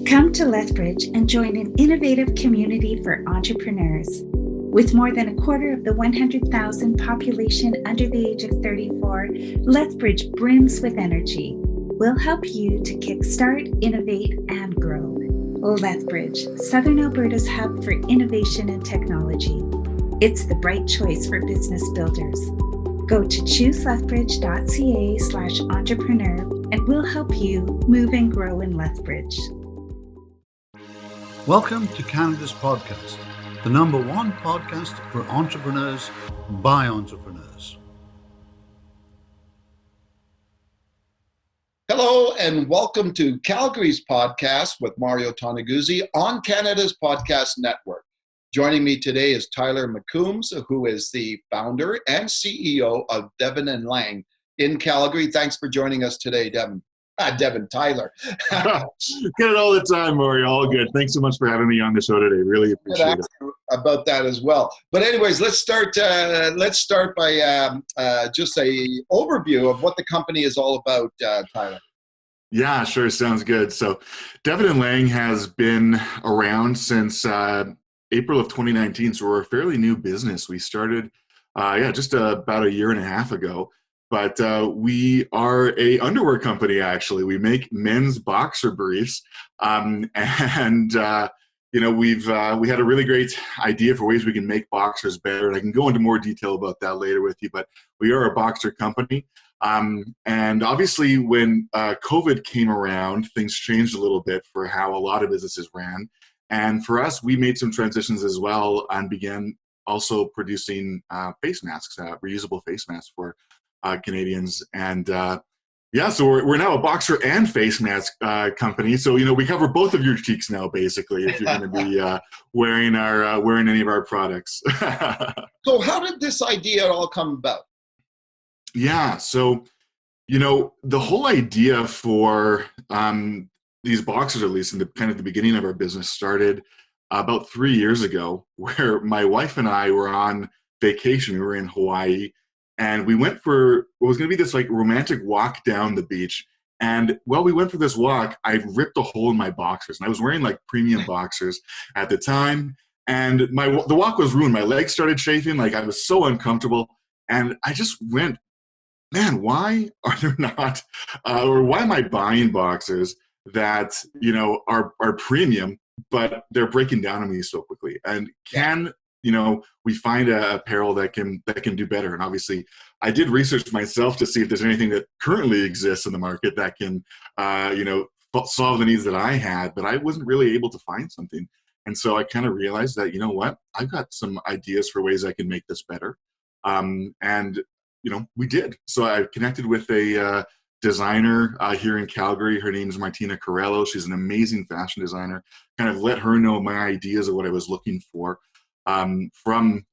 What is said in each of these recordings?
Come to Lethbridge and join an innovative community for entrepreneurs. With more than a quarter of the 100,000 population under the age of 34, Lethbridge brims with energy. We'll help you to kickstart, innovate, and grow. Lethbridge, Southern Alberta's hub for innovation and technology. It's the bright choice for business builders. Go to chooselethbridge.ca/entrepreneur and we'll help you move and grow in Lethbridge. Welcome to Canada's podcast, the number one podcast for entrepreneurs by entrepreneurs. Hello and welcome to Calgary's podcast with Mario Toneguzzi on Canada's Podcast Network. Joining me today is Tyler McCombs, who is the founder and CEO of Devon and Lang in Calgary. Thanks for joining us today, Devon. Tyler. Get it all the time, Mario. All good. Thanks so much for having me on the show today. Really appreciate it. About that as well. But anyways, let's start by just a overview of what the company is all about, Tyler. Yeah, sure. Sounds good. So Devon and Lang has been around since April of 2019. So we're a fairly new business. We started just about a year and a half ago. But we are a underwear company, actually. We make men's boxer briefs. We had a really great idea for ways we can make boxers better. And I can go into more detail about that later with you, but we are a boxer company. And obviously when COVID came around, things changed a little bit for how a lot of businesses ran. And for us, we made some transitions as well and began also producing face masks, reusable face masks for Canadians. And so we're now a boxer and face mask company. So, we cover both of your cheeks now, basically, if you're going to be wearing any of our products. So how did this idea all come about? Yeah. So, the whole idea for these boxers, at least in the beginning of our business, started about 3 years ago, where my wife and I were on vacation. We were in Hawaii. And we went for what was going to be this romantic walk down the beach. And while we went for this walk, I ripped a hole in my boxers. And I was wearing premium boxers at the time. And the walk was ruined. My legs started chafing. I was so uncomfortable. And I just went, man, why are there not, or why am I buying boxers that, are premium, but they're breaking down on me so quickly? And we find a apparel that can do better. And obviously, I did research myself to see if there's anything that currently exists in the market that can, solve the needs that I had, but I wasn't really able to find something. And so I kind of realized that, I've got some ideas for ways I can make this better. We did. So I connected with a designer here in Calgary. Her name is Martina Corello. She's an amazing fashion designer. Kind of let her know my ideas of what I was looking for. From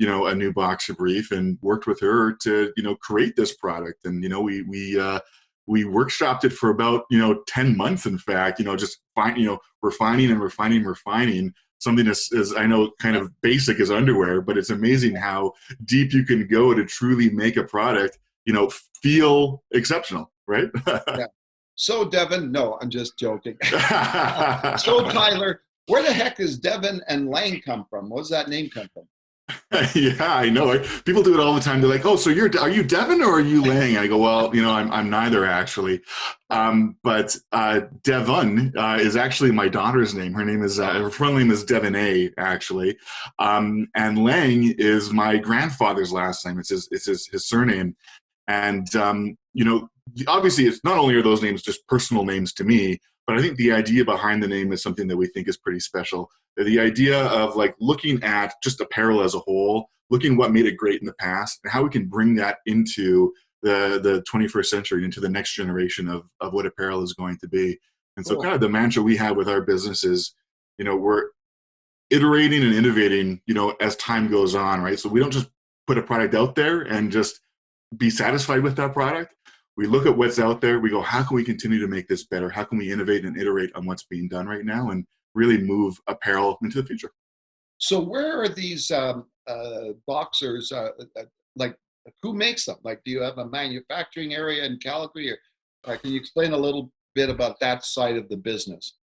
a new boxer brief, and worked with her to create this product. And we workshopped it for about 10 months, in fact. Just refining something as I know kind of basic as underwear, but it's amazing how deep you can go to truly make a product feel exceptional, right? Yeah. So Devon, no, I'm just joking. So Tyler, where the heck does Devon and Lang come from? Where does that name come from? Yeah, I know. People do it all the time. They're like, "Oh, so are you Devon or are you Lang?" I go, "Well, I'm neither, actually." But Devon is actually my daughter's name. Her full name is Devon A, actually, and Lang is my grandfather's last name. It's his surname, and obviously, it's not only are those names just personal names to me, but I think the idea behind the name is something that we think is pretty special. The idea of looking at just apparel as a whole, looking what made it great in the past, and how we can bring that into the 21st century, into the next generation of what apparel is going to be. And so kind of the mantra we have with our business is, we're iterating and innovating, as time goes on, right? So we don't just put a product out there and just be satisfied with that product. We look at what's out there. We go, how can we continue to make this better? How can we innovate and iterate on what's being done right now and really move apparel into the future? So where are these boxers, who makes them? Do you have a manufacturing area in Calgary? Or can you explain a little bit about that side of the business?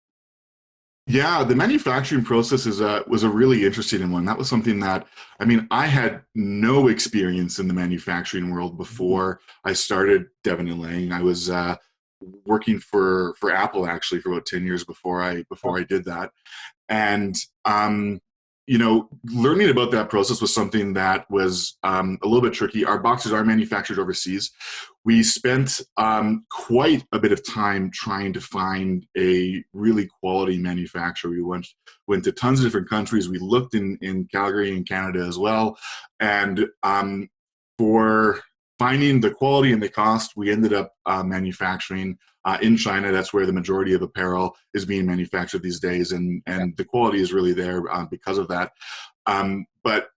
Yeah, the manufacturing process was a really interesting one. That was something that, I mean, I had no experience in the manufacturing world before I started Devon and Lang. I was working for Apple actually for about 10 years before I did that. And learning about that process was something that was a little bit tricky. Our boxes are manufactured overseas. We spent quite a bit of time trying to find a really quality manufacturer. We went to tons of different countries. We looked in Calgary and Canada as well. And for finding the quality and the cost, we ended up manufacturing in China. That's where the majority of apparel is being manufactured these days, and the quality is really there because of that. But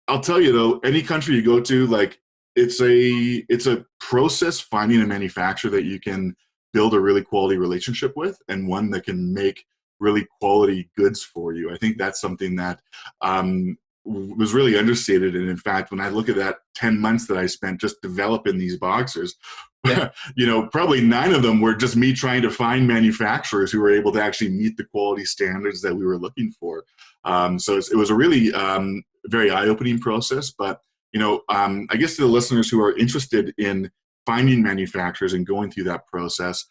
I'll tell you though, any country you go to, like it's a process finding a manufacturer that you can build a really quality relationship with, and one that can make really quality goods for you. I think that's something that was really understated. And in fact, when I look at that 10 months that I spent just developing these boxers, probably 9 of them were just me trying to find manufacturers who were able to actually meet the quality standards that we were looking for. So it was a really very eye-opening process. But, I guess to the listeners who are interested in finding manufacturers and going through that process,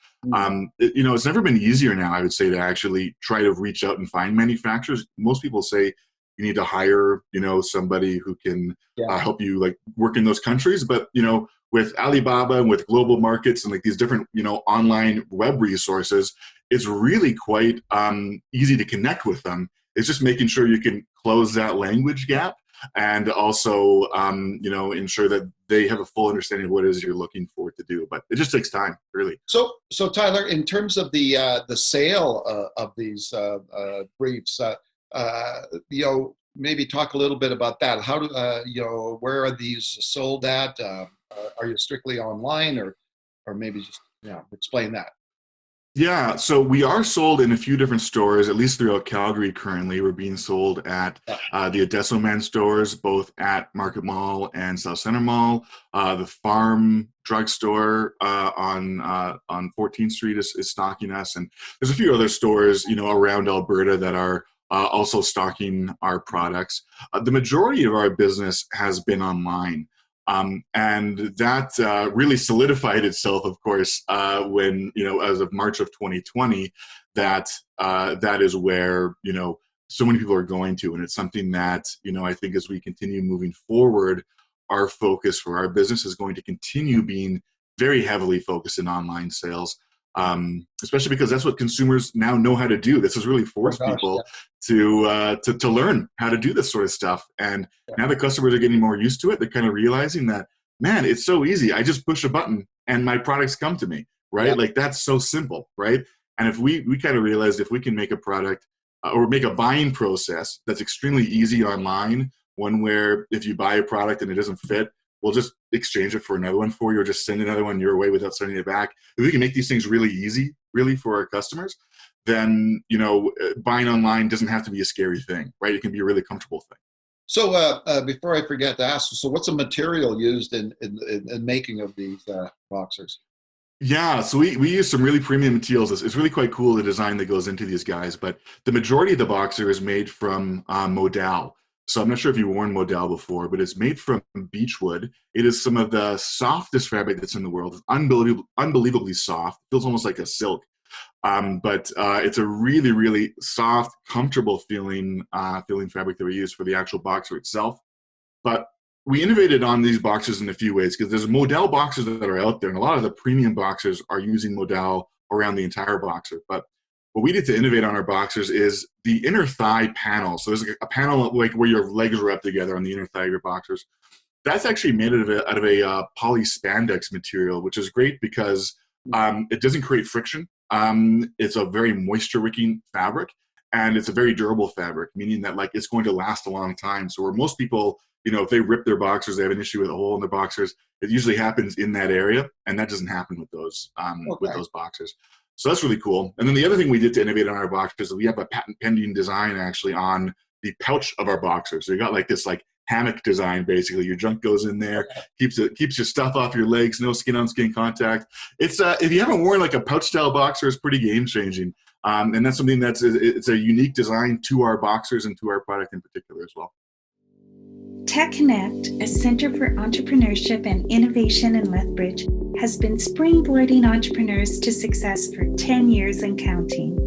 it's never been easier now, I would say, to actually try to reach out and find manufacturers. Most people say you need to hire, somebody who can help you like work in those countries. But, with Alibaba and with global markets and like these different, online web resources, it's really quite easy to connect with them. It's just making sure you can close that language gap and also, ensure that they have a full understanding of what it is you're looking for to do. But it just takes time, really. So Tyler, in terms of the sale of these briefs, maybe talk a little bit about that. How do where are these sold at? Are you strictly online, or maybe just explain that? Yeah, so we are sold in a few different stores, at least throughout Calgary currently. We're being sold at the Adesso Man stores, both at Market Mall and South Center Mall. The Farm Drugstore on 14th Street is stocking us. And there's a few other stores, around Alberta that are also stocking our products. The majority of our business has been online. And that really solidified itself, of course, when, as of March of 2020, that is where, so many people are going to. And it's something that, I think as we continue moving forward, our focus for our business is going to continue being very heavily focused in online sales. Especially because that's what consumers now know how to do. This has really forced people to learn how to do this sort of stuff. And now the customers are getting more used to it. They're kind of realizing that, man, it's so easy. I just push a button and my products come to me, right? Yeah. Like that's so simple, right? And if we kind of realized if we can make a product or make a buying process that's extremely easy online, one where if you buy a product and it doesn't fit, we'll just exchange it for another one for you, or just send another one your way without sending it back. If we can make these things really easy, really for our customers, then, buying online doesn't have to be a scary thing, right? It can be a really comfortable thing. So before I forget to ask, so what's the material used in making of these boxers? Yeah, so we use some really premium materials. It's really quite cool, the design that goes into these guys, but the majority of the boxer is made from modal. So I'm not sure if you've worn modal before, but it's made from beechwood. It is some of the softest fabric that's in the world. It's unbelievably soft. It feels almost like a silk. But it's a really, really soft, comfortable feeling fabric that we use for the actual boxer itself. But we innovated on these boxers in a few ways, because there's modal boxers that are out there, and a lot of the premium boxers are using modal around the entire boxer. But what we did to innovate on our boxers is the inner thigh panel. So there's a panel like where your legs are up together on the inner thigh of your boxers. That's actually made out of a poly spandex material, which is great because it doesn't create friction. It's a very moisture-wicking fabric, and it's a very durable fabric, meaning that like it's going to last a long time. So where most people, if they rip their boxers, they have an issue with a hole in their boxers. It usually happens in that area, and that doesn't happen with those boxers. So that's really cool. And then the other thing we did to innovate on our boxers is we have a patent pending design actually on the pouch of our boxers. So you got like this like hammock design. Basically, your junk goes in there, keeps your stuff off your legs, no skin on skin contact. It's if you haven't worn like a pouch style boxer, it's pretty game changing. And that's something it's a unique design to our boxers and to our product in particular as well. Tech Connect, a center for entrepreneurship and innovation in Lethbridge, has been springboarding entrepreneurs to success for 10 years and counting.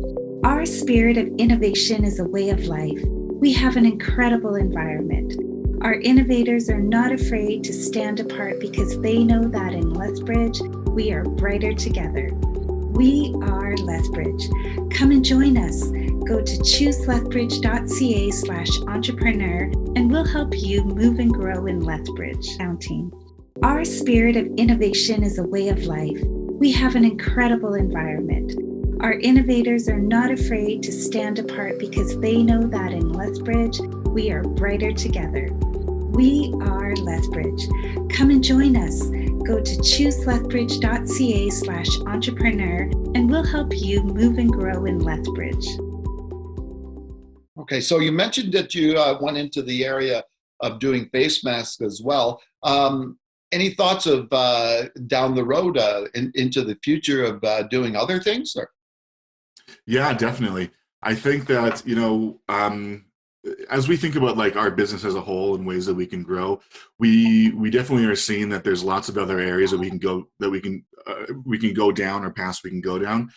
Our spirit of innovation is a way of life. We have an incredible environment. Our innovators are not afraid to stand apart because they know that in Lethbridge, we are brighter together. We are Lethbridge. Come and join us. Go to chooselethbridge.ca/entrepreneur and we'll help you move and grow in Lethbridge County. Our spirit of innovation is a way of life. We have an incredible environment. Our innovators are not afraid to stand apart because they know that in Lethbridge, we are brighter together. We are Lethbridge. Come and join us. Go to chooselethbridge.ca/entrepreneur and we'll help you move and grow in Lethbridge. Okay, so you mentioned that you went into the area of doing face masks as well. Any thoughts of down the road into the future of doing other things? Or? Yeah, definitely. I think that, as we think about like our business as a whole and ways that we can grow, we definitely are seeing that there's lots of other areas that we can go down or paths we can go down.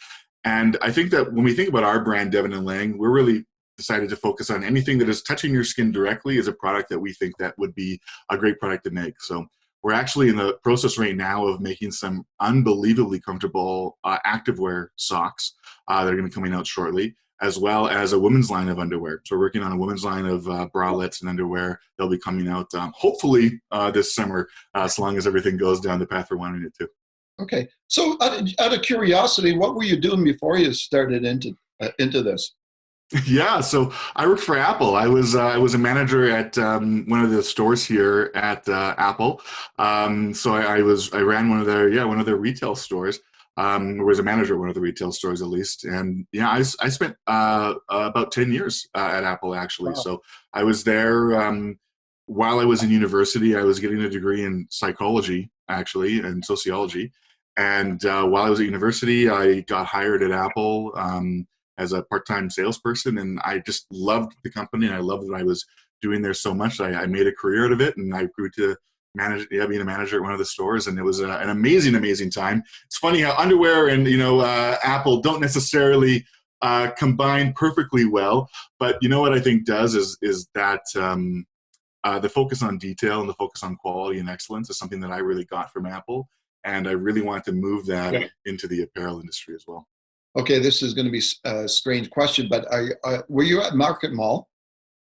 And I think that when we think about our brand, Devon and Lang, we're really decided to focus on anything that is touching your skin directly is a product that we think that would be a great product to make. So we're actually in the process right now of making some unbelievably comfortable activewear socks that are going to be coming out shortly, as well as a women's line of underwear. So we're working on a women's line of bralettes and underwear. They'll be coming out hopefully this summer, as long as everything goes down the path we're wanting it to. Okay. So out of curiosity, what were you doing before you started into this? Yeah, so I worked for Apple. I was a manager at one of the stores here at Apple. So I ran one of their retail stores. Or was a manager at one of the retail stores at least. And yeah, I spent about 10 years at Apple actually. Wow. So I was there while I was in university. I was getting a degree in psychology actually and sociology. And while I was at university, I got hired at Apple as a part-time salesperson, and I just loved the company, and I loved what I was doing there so much. I made a career out of it, and I grew to being a manager at one of the stores, and it was an amazing time. It's funny how underwear and Apple don't necessarily combine perfectly well, but you know what I think does is that the focus on detail and the focus on quality and excellence is something that I really got from Apple, and I really wanted to move that into the apparel industry as well. Okay, this is going to be a strange question, but were you at Market Mall?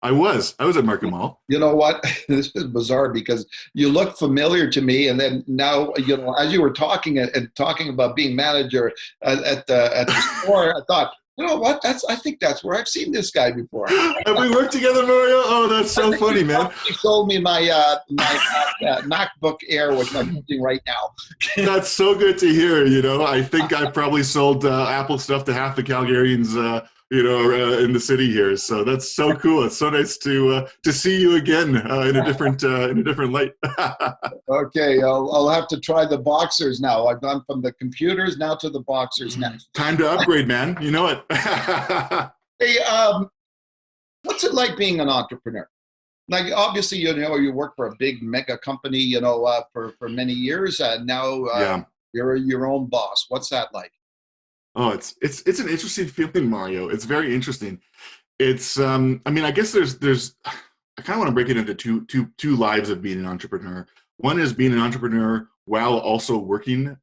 I was at Market Mall. You know what? This is bizarre because you look familiar to me, and then now, as you were talking and talking about being manager at the store, I thought, you know what? I think that's where I've seen this guy before. Have we worked together, Mario? Oh, that's so funny, man. He sold me my MacBook Air, which I'm using right now. That's so good to hear. I think I probably sold Apple stuff to half the Calgarians, in the city here. So that's so cool. It's so nice to see you again in a different light. Okay, I'll have to try the boxers now. I've gone from the computers now to the boxers next. Time to upgrade, man. You know it. Hey, what's it like being an entrepreneur? Like, obviously, you work for a big mega company, for many years, and now you're your own boss. What's that like? Oh, it's an interesting feeling, Mario. It's very interesting. It's I guess there's I kind of want to break it into two lives of being an entrepreneur. One is being an entrepreneur while also working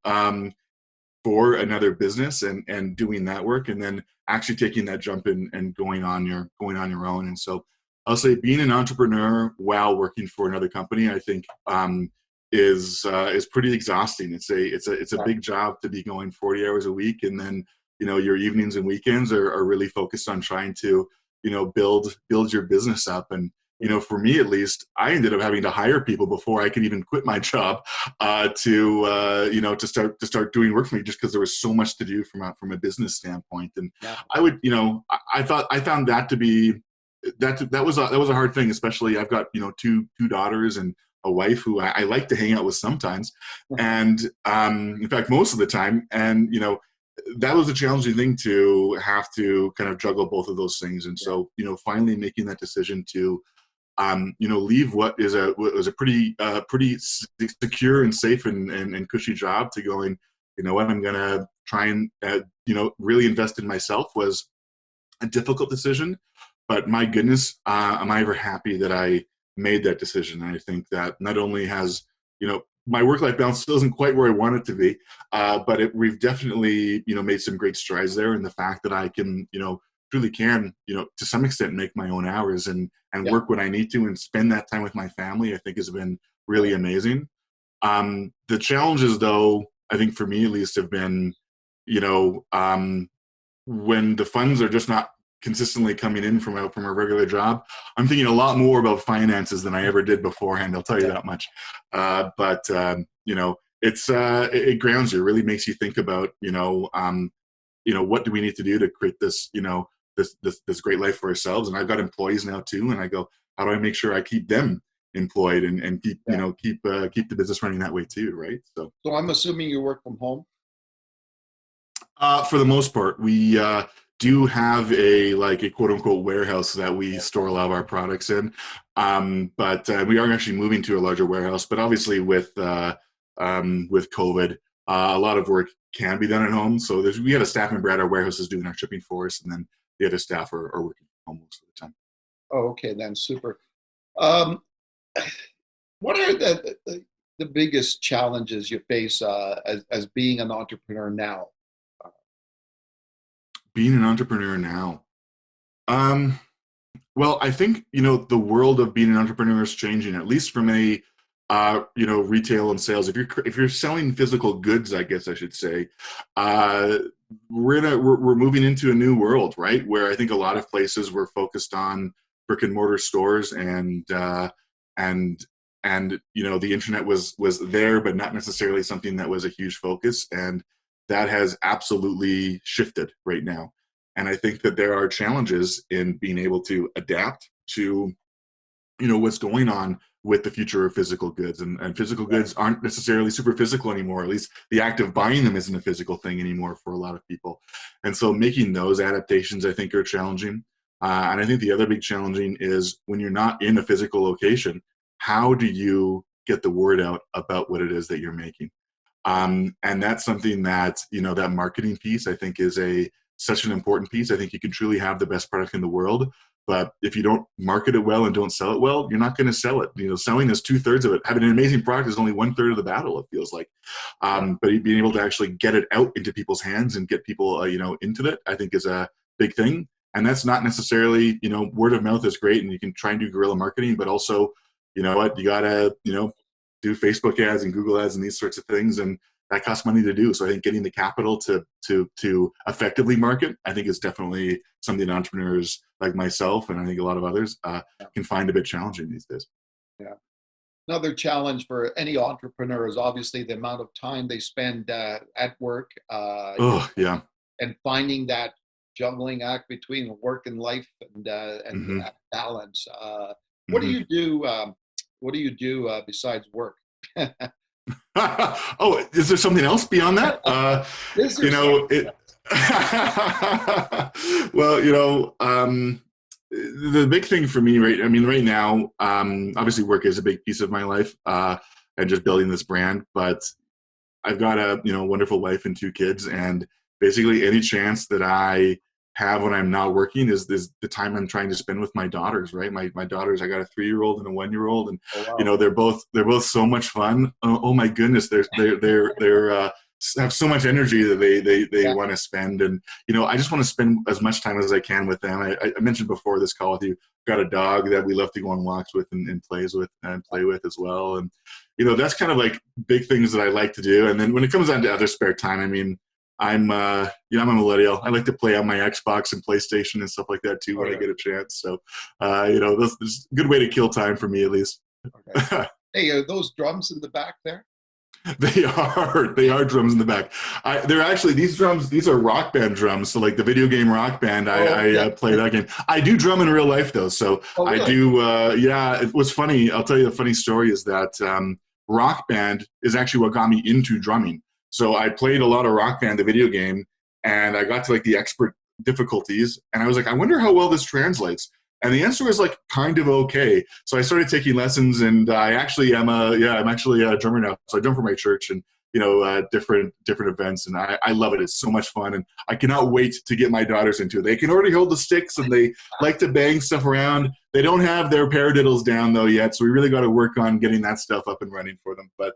for another business and doing that work, and then actually taking that jump and going on your own. And so I'll say being an entrepreneur while working for another company, I think is pretty exhausting. It's a big job to be going 40 hours a week, and then your evenings and weekends are really focused on trying to build your business up. And for me at least, I ended up having to hire people before I could even quit my job to start doing work for me, just because there was so much to do from a business standpoint. And I found that to be that was a hard thing, especially I've got, two daughters and a wife who I like to hang out with sometimes. And in fact, most of the time. And, that was a challenging thing to have to kind of juggle both of those things. And so, finally making that decision to, leave what was a pretty secure and safe and cushy job to going, I'm going to try and, really invest in myself was a difficult decision. But my goodness, am I ever happy that I made that decision. And I think that not only has, my work-life balance still isn't quite where I want it to be, but we've definitely, made some great strides there. And the fact that I can, truly can, to some extent make my own hours and work when I need to and spend that time with my family, I think has been really amazing. The challenges, though, I think for me at least have been, when the funds are just not consistently coming in from a regular job, I'm thinking a lot more about finances than I ever did beforehand. I'll tell you that much. But it grounds you. It really makes you think about, what do we need to do to create this, this great life for ourselves. And I've got employees now too. And I go, how do I make sure I keep them employed and keep, keep the business running that way too. Right. So I'm assuming you work from home. For the most part, we do have a quote unquote warehouse that we store a lot of our products in. But we are actually moving to a larger warehouse. But obviously with COVID, a lot of work can be done at home. So we have a staff member at our warehouse is doing our shipping for us, and then the other staff are working from home most of the time. Oh, okay, then super. What are the biggest challenges you face as being an entrepreneur now? Being an entrepreneur now. Well, I think, the world of being an entrepreneur is changing, at least from a, retail and sales. If you're selling physical goods, I guess I should say, we're moving into a new world, right? Where I think a lot of places were focused on brick and mortar stores and the internet was there, but not necessarily something that was a huge focus. And that has absolutely shifted right now. And I think that there are challenges in being able to adapt to, what's going on with the future of physical goods. And physical goods aren't necessarily super physical anymore. At least the act of buying them isn't a physical thing anymore for a lot of people. And so making those adaptations, I think, are challenging. And I think the other big challenging is when you're not in a physical location, how do you get the word out about what it is that you're making? And that's something that, that marketing piece, I think, is such an important piece. I think you can truly have the best product in the world, but if you don't market it well and don't sell it well, you're not going to sell it. Selling is 2/3 of it. Having an amazing product is only 1/3 of the battle, it feels like. But being able to actually get it out into people's hands and get people, into it, I think is a big thing. And that's not necessarily, word of mouth is great and you can try and do guerrilla marketing, but also, you gotta, do Facebook ads and Google ads and these sorts of things. And that costs money to do. So I think getting the capital to effectively market, I think is definitely something entrepreneurs like myself, and I think a lot of others can find a bit challenging these days. Yeah. Another challenge for any entrepreneur is obviously the amount of time they spend at work. And finding that juggling act between work and life and that balance. What do you do? What do you do besides work? Oh, is there something else beyond that? Well, the big thing for me, right now, obviously work is a big piece of my life, and just building this brand, but I've got a, wonderful wife and 2 kids, and basically any chance that I have when I'm not working is the time I'm trying to spend with my daughters, right? My daughters, I got a 3-year-old and a 1-year-old, and they're both so much fun. Oh my goodness, they're have so much energy that they want to spend, and I just want to spend as much time as I can with them. I mentioned before this call with you, got a dog that we love to go on walks with and play with as well, and that's kind of like big things that I like to do. And then when it comes down to other spare time, I'm a millennial. I like to play on my Xbox and PlayStation and stuff like that too when I get a chance. So, that's a good way to kill time for me, at least. Okay. Hey, are those drums in the back there? They are drums in the back. They're actually, these drums, these are Rock Band drums. So like the video game Rock Band, I play that game. I do drum in real life though. So really? I do, it was funny. I'll tell you the funny story is that Rock Band is actually what got me into drumming. So I played a lot of Rock Band, the video game, and I got to like the expert difficulties. And I was like, I wonder how well this translates. And the answer was like kind of okay. So I started taking lessons, and I actually I'm actually a drummer now. So I drum for my church and different events, and I love it. It's so much fun, and I cannot wait to get my daughters into it. They can already hold the sticks, and they like to bang stuff around. They don't have their paradiddles down though yet, so we really got to work on getting that stuff up and running for them. But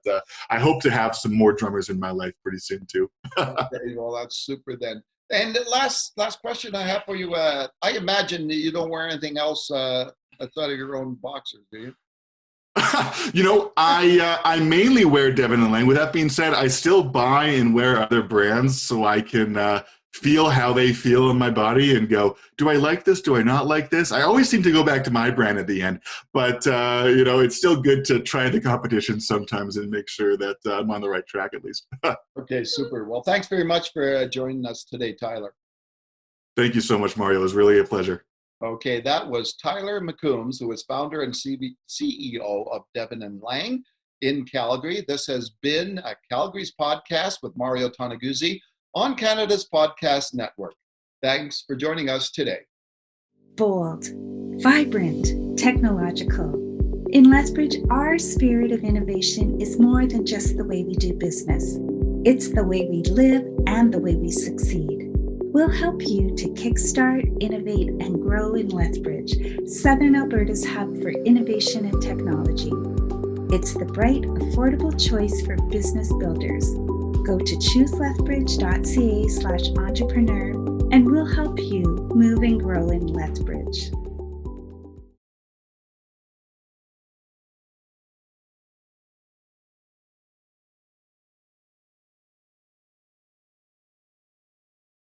I hope to have some more drummers in my life pretty soon too. Okay, well, that's super then. And the last question I have for you, I imagine that you don't wear anything else outside of your own boxers, do you? I mainly wear Devon and Lang. With that being said, I still buy and wear other brands so I can feel how they feel in my body and go, do I like this? Do I not like this? I always seem to go back to my brand at the end. But, it's still good to try the competition sometimes and make sure that I'm on the right track at least. Okay, super. Well, thanks very much for joining us today, Tyler. Thank you so much, Mario. It was really a pleasure. Okay, that was Tyler McCombs, who is founder and CEO of Devon and Lang in Calgary. This has been a Calgary's podcast with Mario Toneguzzi on Canada's Podcast Network. Thanks for joining us today. Bold, vibrant, technological. In Lethbridge, our spirit of innovation is more than just the way we do business. It's the way we live and the way we succeed. We'll help you to kickstart, innovate, and grow in Lethbridge, Southern Alberta's hub for innovation and technology. It's the bright, affordable choice for business builders. Go to chooselethbridge.ca/entrepreneur and we'll help you move and grow in Lethbridge.